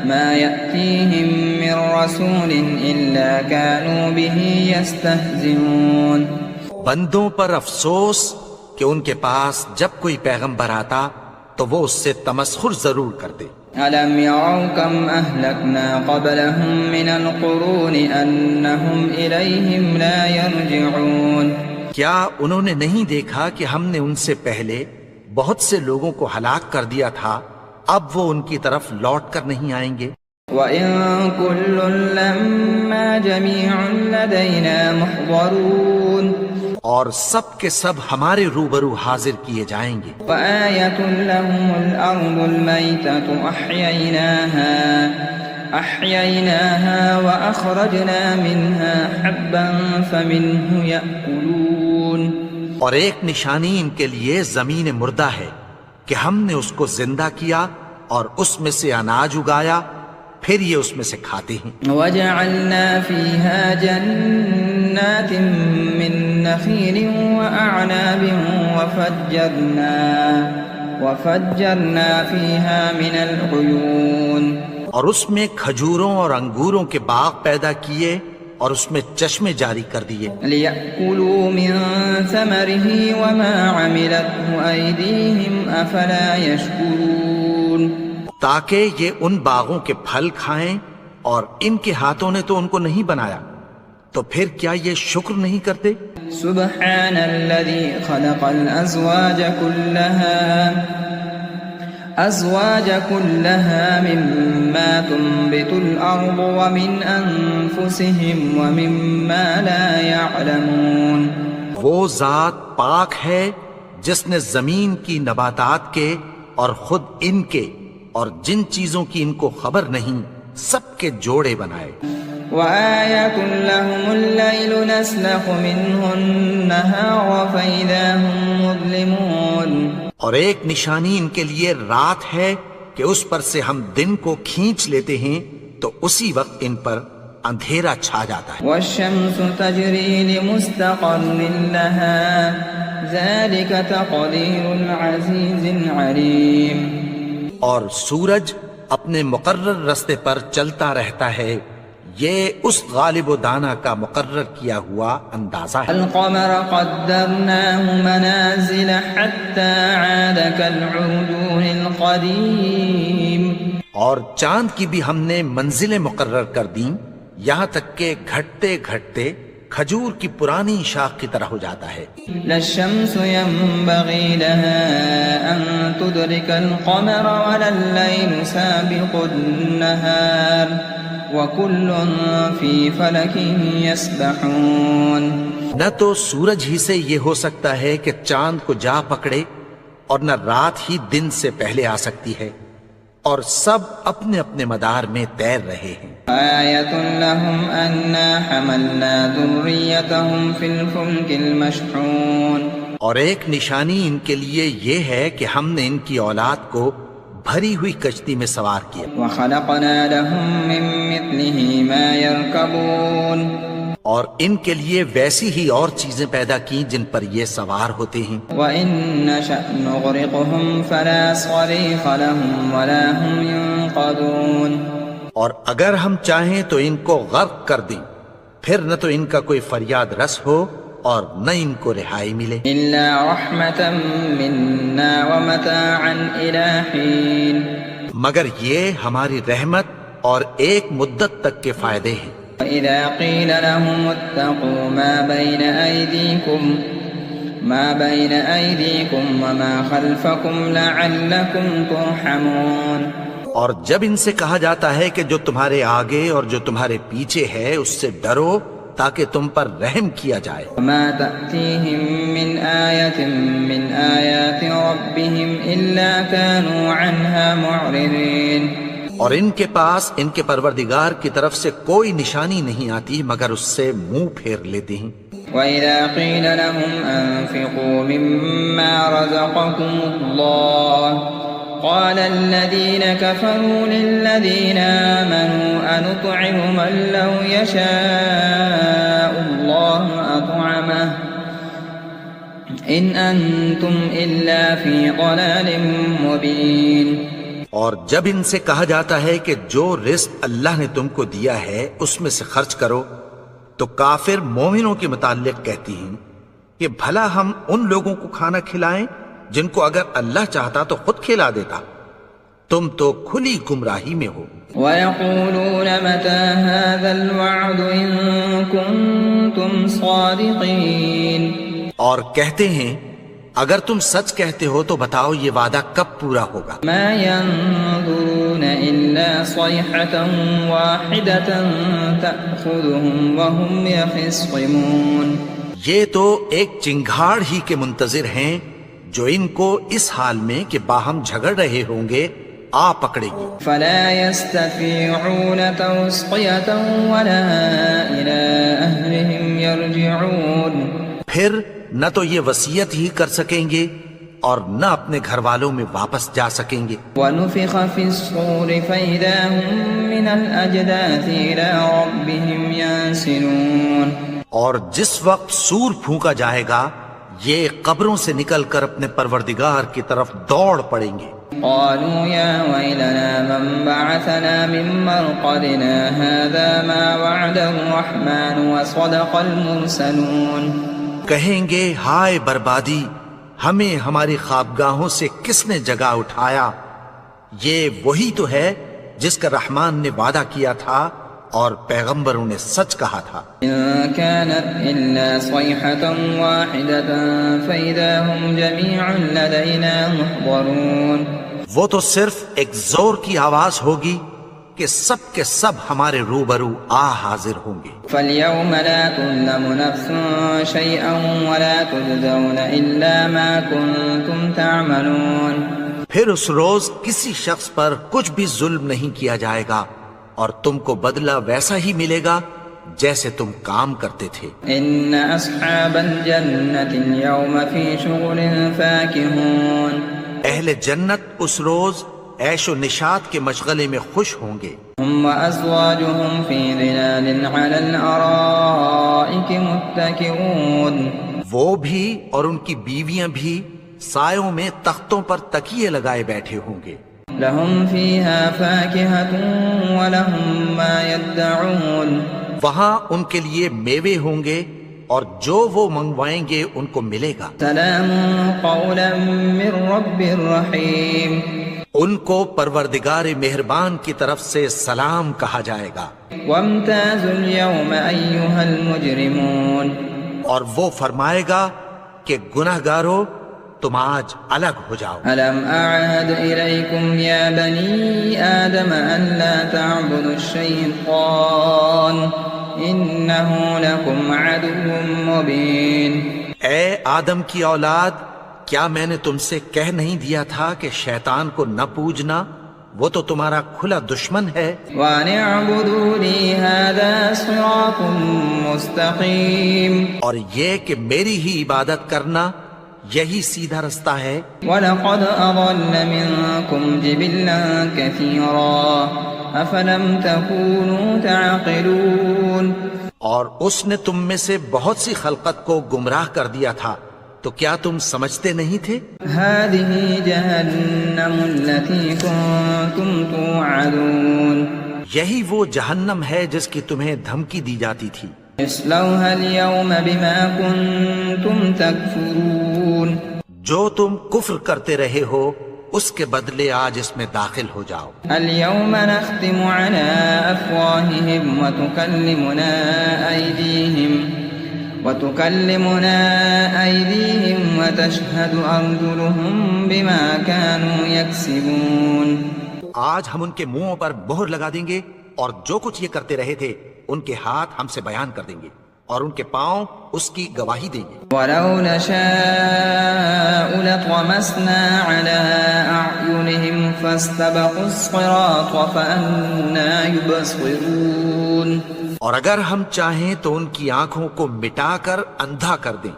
ما يأتيهم من رسول إلا كانوا به يستهزئون. بندوں پر افسوس کہ ان کے پاس جب کوئی پیغمبر آتا تو وہ اس سے تمسخر ضرور کرتے. ألم يروا كم أهلكنا قبلهم من القرون أنهم إليهم لا يرجعون. کیا انہوں نے نہیں دیکھا کہ ہم نے ان سے پہلے بہت سے لوگوں کو ہلاک کر دیا تھا، اب وہ ان کی طرف لوٹ کر نہیں آئیں گے. وَإِن كُلٌّ لَّمَّا جَمِيعٌ لَّدَيْنَا مُحْضَرُونَ. اور سب کے سب ہمارے روبرو حاضر کیے جائیں گے. وَآيَةٌ لَّهُمُ الْأَرْضُ الْمَيْتَةُ أَحْيَيْنَاهَا وَأَخْرَجْنَا مِنْهَا حَبًّا فَمِنْهُ يَأْكُلُونَ. اور ایک نشانی ان کے لیے زمین مردہ ہے کہ ہم نے اس کو زندہ کیا اور اس میں سے اناج اگایا، پھر یہ اس میں سے کھاتے ہیں. وَجَعَلْنَا فِيهَا جَنَّاتٍ مِّن نَّخِيلٍ وَأَعْنَابٍ وَفَجَّرْنَا فِيهَا مِنَ الْعُيُونِ. اور اس میں کھجوروں اور انگوروں کے باغ پیدا کیے اور اس میں چشمے جاری کر دیے. لِيَأْكُلُوا مِن ثَمَرِهِ وَمَا عَمِلَتْهُ أَيْدِيهِمْ أَفَلَا يَشْكُرُونَ. تاکہ یہ ان باغوں کے پھل کھائیں اور ان کے ہاتھوں نے تو ان کو نہیں بنایا، تو پھر کیا یہ شکر نہیں کرتے؟ سبحان الذي خلق الأزواج كلها مما تنبت الأرض ومن أنفسهم ومما لا يعلمون. وہ ذات پاک ہے جس نے زمین کی نباتات کے اور خود ان کے اور جن چیزوں کی ان کو خبر نہیں سب کے جوڑے بنائے. وآية لهم الليل نسلخ منه النهار فإذا هم مظلمون. اور ایک نشانی ان کے لیے رات ہے کہ اس پر سے ہم دن کو کھینچ لیتے ہیں تو اسی وقت ان پر اندھیرا چھا جاتا ہے. والشمس تجري لمستقر لها ذلك تقدير العزيز العليم. اور سورج اپنے مقرر رستے پر چلتا رہتا ہے، یہ اس غالب و دانا کا مقرر کیا ہوا اندازہ ہے. القمر قدرناه منازل حتى عاد كالعرجون القديم. اور چاند کی بھی ہم نے منزلیں مقرر کر دیں یہاں تک کہ گھٹتے گھٹتے کھجور کی پرانی شاخ کی طرح ہو جاتا ہے. لا الشمس ينبغي لها أن تدرك القمر ولا الليل سابق النهار وكل في فلك يسبحون. نہ تو سورج ہی سے یہ ہو سکتا ہے کہ چاند کو جا پکڑے اور نہ رات ہی دن سے پہلے آ سکتی ہے، اور سب اپنے اپنے مدار میں تیر رہے ہیں. آیۃ لہم انا حملنا ذریتہم فی الفلک المشحون. اور ایک نشانی ان کے لیے یہ ہے کہ ہم نے ان کی اولاد کو بھری ہوئی کشتی میں سوار کیا. وخلقنا لہم من مثلہ ما يرکبون. اور ان کے لیے ویسی ہی اور چیزیں پیدا کی جن پر یہ سوار ہوتے ہیں. وَإِن نَّشَأْ نُغْرِقْهُمْ فَلَا صَرِيخَ لَهُمْ وَلَا هُمْ يُنقَذُونَ. اور اگر ہم چاہیں تو ان کو غرق کر دیں، پھر نہ تو ان کا کوئی فریاد رس ہو اور نہ ان کو رہائی ملے. إِلَّا رَحْمَةً مِنَّا وَمَتَاعًا إِلَىٰ حِينٍ. مگر یہ ہماری رحمت اور ایک مدت تک کے فائدے ہیں. وَإِذَا قِيلَ لَهُمُ اتَّقُوا مَا بَيْنَ أَيْدِيكُمْ وَمَا خَلْفَكُمْ لَعَلَّكُمْ تُرْحَمُونَ. اور جب ان سے کہا جاتا ہے کہ جو تمہارے آگے اور جو تمہارے پیچھے ہے اس سے ڈرو تاکہ تم پر رحم کیا جائے. وَمَا تَأْتِيهِم مِّنْ آيَةٍ مِّنْ آيَاتِ رَبِّهِمْ إِلَّا كَانُوا عَنْهَا مُعْرِضِينَ. اور ان کے پاس ان کے پروردگار کی طرف سے کوئی نشانی نہیں آتی مگر اس سے منہ پھیر لیتے ہیں۔ وَإِذَا قِيلَ لَهُمْ أَنفِقُوا مِمَّا رَزَقَكُمُ اللَّهُ قَالَ الَّذِينَ كَفَرُوا لِلَّذِينَ آمَنُوا أَنُطْعِمُ مَن لَّوْ يَشَاءُ اللَّهُ أَطْعَمَهُ إِنْ أَنتُمْ إِلَّا فِي ضَلَالٍ مُّبِينٍ۔ اور جب ان سے کہا جاتا ہے کہ جو رزق اللہ نے تم کو دیا ہے اس میں سے خرچ کرو، تو کافر مومنوں کے متعلق کہتی ہیں کہ بھلا ہم ان لوگوں کو کھانا کھلائیں جن کو اگر اللہ چاہتا تو خود کھلا دیتا، تم تو کھلی گمراہی میں ہو۔ وَيَقُولُونَ مَتَى هَذَا الْوَعْدُ إِن كُنتُمْ صَادِقِينَ، اور کہتے ہیں اگر تم سچ کہتے ہو تو بتاؤ یہ وعدہ کب پورا ہوگا۔ مَا يَنظُرُونَ إِلَّا صَيْحَةً وَاحِدَةً تَأْخُذُهُمْ وَهُمْ يَخِصِّمُونَ، یہ تو ایک چنگھاڑ ہی کے منتظر ہیں جو ان کو اس حال میں کہ باہم جھگڑ رہے ہوں گے آ پکڑے گی۔ فَلَا يَسْتَطِيعُونَ تَوْصِيَةً وَلَا إِلَىٰ أَهْلِهِمْ يَرْجِعُونَ، پھر نہ تو یہ وصیت ہی کر سکیں گے اور نہ اپنے گھر والوں میں واپس جا سکیں گے۔ وَنُفِخَ فِي الصُّورِ فَإِذَا هُم مِّنَ الْأَجْدَاثِ إِلَىٰ رَبِّهِمْ يَنسِلُونَ، اور جس وقت سور پھونکا جائے گا یہ قبروں سے نکل کر اپنے پروردگار کی طرف دوڑ پڑیں گے۔ قالوا يا ويلنا من بعثنا من مرقدنا هذا ما وعد الرحمن وصدق المرسلون، کہیں گے ہائے بربادی، ہمیں ہماری خوابگاہوں سے کس نے جگا اٹھایا، یہ وہی تو ہے جس کا رحمان نے وعدہ کیا تھا اور پیغمبروں نے سچ کہا تھا۔ إن كانت إلا صيحة واحدة فإذا هم جميع لدينا محضرون، وہ تو صرف ایک زور کی آواز ہوگی کہ سب کے سب ہمارے روبرو حاضر ہوں گے۔ فاليوم لا تظلم نفس شيئا ولا تجزون إلا ما كنتم تعملون، پھر اس روز کسی شخص پر کچھ بھی ظلم نہیں کیا جائے گا اور تم کو بدلہ ویسا ہی ملے گا جیسے تم کام کرتے تھے۔ إن أصحاب الجنة اليوم في شغل فاكهون، اہل جنت اس روز عیش و نشاط کے مشغلے میں خوش ہوں گے۔ هم وأزواجهم في ظلال على الأرائك متكئون، وہ بھی اور ان کی بیویاں بھی سایوں میں تختوں پر تکیے لگائے بیٹھے ہوں گے۔ لهم فيها فاكهة ولهم ما يدعون، وہاں ان کے لیے میوے ہوں گے اور جو وہ منگوائیں گے ان کو ملے گا۔ سلام قولا من رب رحیم، ان کو پروردگار مہربان کی طرف سے سلام کہا جائے گا۔ وامتازوا اليوم أيها المجرمون، اور وہ فرمائے گا کہ گناہگارو تم آج الگ ہو جاؤ۔ ألم أعهد إليكم يا بني آدم أن لا تعبدوا الشيطان إنه لكم عدو مبين، اے آدم کی اولاد، کیا میں نے تم سے کہہ نہیں دیا تھا کہ شیطان کو نہ پوجنا، وہ تو تمہارا کھلا دشمن ہے۔ وَأَنِ اعْبُدُوا لِي هَذَا صِرَاطٌ مُسْتَقِيمٌ، اور یہ کہ میری ہی عبادت کرنا یہی سیدھا رستہ ہے۔ وَلَقَدْ أَضَلَّ مِنكُمْ جِبِلًّا كَثِيرًا أَفَلَمْ تَكُونُوا تَعْقِلُونَ، اور اس نے تم میں سے بہت سی خلقت کو گمراہ کر دیا تھا، تو کیا تم سمجھتے نہیں تھے؟ هَذِهِ جَهَنَّمُ الَّتِي كُنتُمْ تُوعَدُونَ، یہی وہ جہنم ہے جس کی تمہیں دھمکی دی جاتی تھی۔ اصلوها اليوم بما كنتم تكفرون، جو تم کفر کرتے رہے ہو اس کے بدلے آج اس میں داخل ہو جاؤ۔ اليوم نختم على أفواههم وتكلمنا أيديهم وتشهد أرجلهم بما كانوا يكسبون، آج ہم ان کے منہوں پر مہر لگا دیں گے اور جو کچھ یہ کرتے رہے تھے ان کے ہاتھ ہم سے بیان کر دیں گے۔ اور ان کے پاؤں اس کی گواہی دیں گے۔ وَلَوْ نَشَاءُ لَطَمَسْنَا عَلَىٰ أَعْيُنِهِمْ فَاسْتَبَقُوا الصِّرَاطَ فَأَنَّىٰ يُبْصِرُونَ۔ اور اگر ہم چاہیں تو ان کی آنکھوں کو مٹا کر اندھا کر دیں،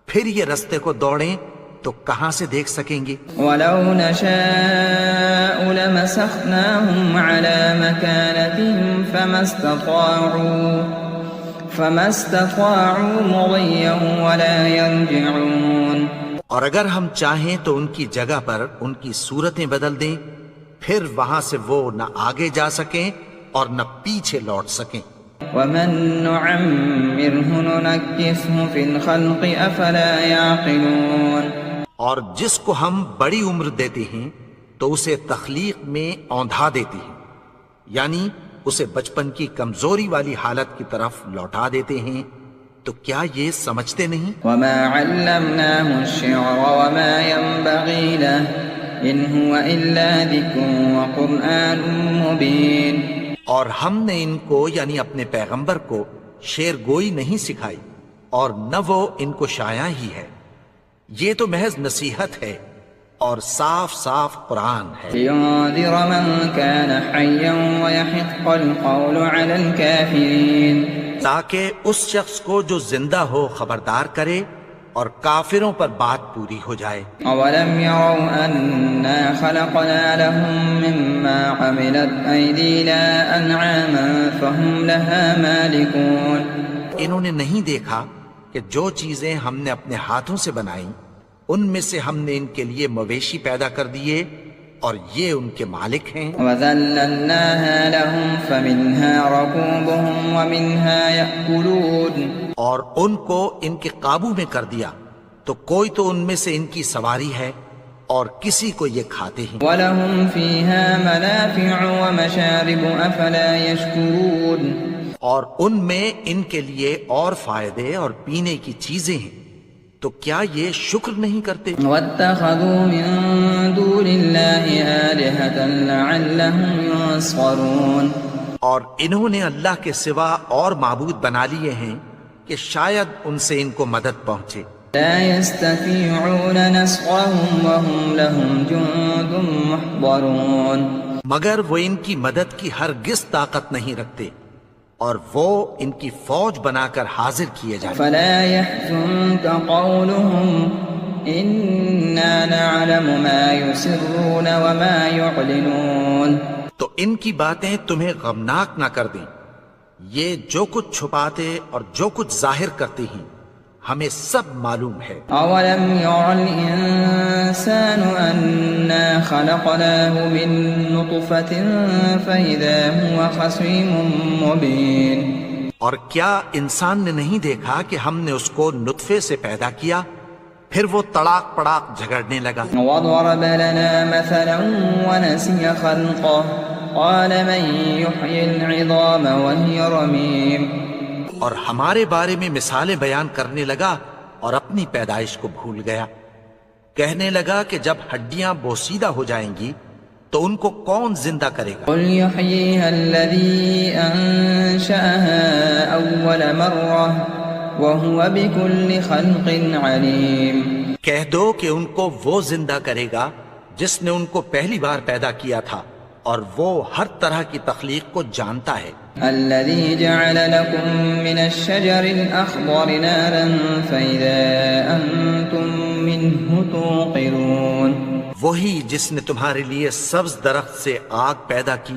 پھر یہ رستے کو دوڑیں تو کہاں سے دیکھ سکیں گے؟ وَلَوْ نَشَاءُ لَمَسَخْنَاهُمْ عَلَىٰ مَكَانَتِهِمْ فَمَا اسْتَطَاعُوا مُضِيًّا وَلَا يَرْجِعُونَ۔ اور اگر ہم چاہیں تو ان کی جگہ پر ان کی صورتیں بدل دیں، پھر وہاں سے وہ نہ آگے جا سکیں اور نہ پیچھے لوٹ سکیں۔ وَمَن نُّعَمِّرْهُ نُنَكِّسْهُ فِي الْخَلْقِ أَفَلَا يَعْقِلُونَ۔ اور جس کو ہم بڑی عمر دیتے ہیں تو اسے تخلیق میں اوندھا دیتے ہیں، یعنی اسے بچپن کی کمزوری والی حالت کی طرف لوٹا دیتے ہیں، تو کیا یہ سمجھتے نہیں؟ وَمَا عَلَّمْنَاهُ الشِّعْرَ وَمَا يَنبَغِي لَهُ إِنْ هُوَ إِلَّا ذِكْرٌ وَقُرْآنٌ مُّبِينٌ۔ اور ہم نے ان کو یعنی اپنے پیغمبر کو شعر گوئی نہیں سکھائی، اور نہ وہ ان کو شاعر ہی ہے، یہ تو محض نصیحت ہے اور صاف صاف قرآن ہے۔ لِيُنذِرَ مَن كَانَ حَيًّا وَيَحِقَّ الْقَوْلُ عَلَى الْكَافِرِينَ، تاکہ اس شخص کو جو زندہ ہو خبردار کرے اور کافروں پر بات پوری ہو جائے۔ أَوَلَمْ يَرَوْا أَنَّا خَلَقْنَا لَهُم مِّمَّا عَمِلَتْ أَيْدِينَا أَنْعَامًا فَهُمْ لَهَا مَالِكُونَ۔ انہوں نے نہیں دیکھا کہ جو چیزیں ہم نے اپنے ہاتھوں سے بنائیں ان میں سے ہم نے ان کے لیے مویشی پیدا کر دیے اور یہ ان کے مالک ہیں۔ وَذَلَّلْنَاهَا لَهُمْ فَمِنْهَا رَكُوبُهُمْ وَمِنْهَا يَأْكُلُونَ۔ اور ان کو ان کے قابو میں کر دیا تو کوئی تو ان میں سے ان کی سواری ہے اور کسی کو یہ کھاتے ہیں۔ وَلَهُمْ فِيهَا مَنَافِعُ وَمَشَارِبُ أَفَلَا يَشْكُرُونَ۔ اور ان میں ان کے لیے اور فائدے اور پینے کی چیزیں ہیں، تو کیا یہ شکر نہیں کرتے؟ وَاتَّخَذُوا مِن دُونِ اللَّهِ آلِهَةً لَعَلَّهُمْ يُنصَرُونَ۔ اور انہوں نے اللہ کے سوا اور معبود بنا لیے ہیں کہ شاید ان سے ان کو مدد پہنچے۔ لا يستطيعون نصرهم وهم لهم جند محضرون۔ مگر وہ ان کی مدد کی ہرگز طاقت نہیں رکھتے اور وہ ان کی فوج بنا کر حاضر کیے جائیں۔ فلا يحزنك قولهم إنا نعلم ما يسرون وما يعلنون۔ تو ان کی باتیں تمہیں غمناک نہ کر دیں، یہ جو کچھ چھپاتے اور جو کچھ ظاہر کرتے ہیں ہمیں سب معلوم ہے۔ أولم ير الإنسان أنا خلقناه من نطفة فإذا هو خصيم مبين۔ اور کیا انسان نے نہیں دیکھا کہ ہم نے اس کو نطفے سے پیدا کیا، پھر وہ تڑاک پڑاک جھگڑنے لگا۔ وضرب لنا مثلا ونسي خلقه قال من يحيي العظام وهي رميم۔ اور ہمارے بارے میں مثالیں بیان کرنے لگا اور اپنی پیدائش کو بھول گیا، کہنے لگا کہ جب ہڈیاں بوسیدہ ہو جائیں گی تو ان کو کون زندہ کرے گا؟ قل يحييها الذي أنشأها أول مرة وهو بكل خلق عليم۔ کہہ دو کہ ان کو وہ زندہ کرے گا جس نے ان کو پہلی بار پیدا کیا تھا اور وہ ہر طرح کی تخلیق کو جانتا ہے۔ الذي جعل لكم من الشجر الأخضر نارا فإذا أنتم منه توقدون۔ وہی جس نے تمہارے لیے سبز درخت سے آگ پیدا کی،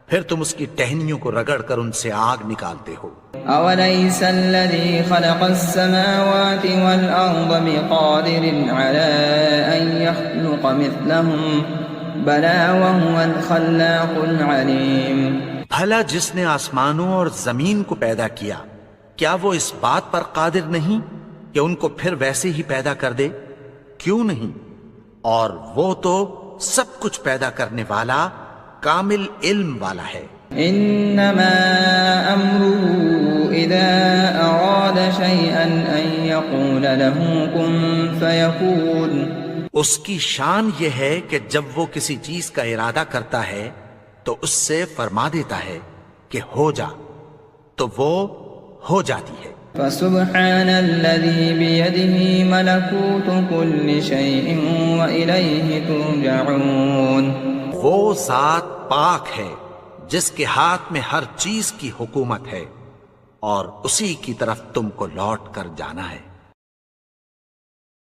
پھر تم اس کی ٹہنیوں کو رگڑ کر ان سے آگ نکالتے ہو۔ أوليس الذي خلق السماوات والأرض بقادر على أن يخلق مثلهم بلى وهو الخلاق العليم۔ بھلا جس نے آسمانوں اور زمین کو پیدا کیا، کیا وہ اس بات پر قادر نہیں کہ ان کو پھر ویسے ہی پیدا کر دے؟ کیوں نہیں؟ اور وہ تو سب کچھ پیدا کرنے والا، کامل علم والا ہے۔ انما امره اذا اراد شيئا ان يقول له كن فيكون۔ اس کی شان یہ ہے کہ جب وہ کسی چیز کا ارادہ کرتا ہے تو اس سے فرما دیتا ہے کہ ہو جا، تو وہ ہو جاتی ہے۔ فسبحان الذي بيده ملكوت كل شيء وإليه ترجعون۔ وہ ذات پاک ہے جس کے ہاتھ میں ہر چیز کی حکومت ہے اور اسی کی طرف تم کو لوٹ کر جانا ہے۔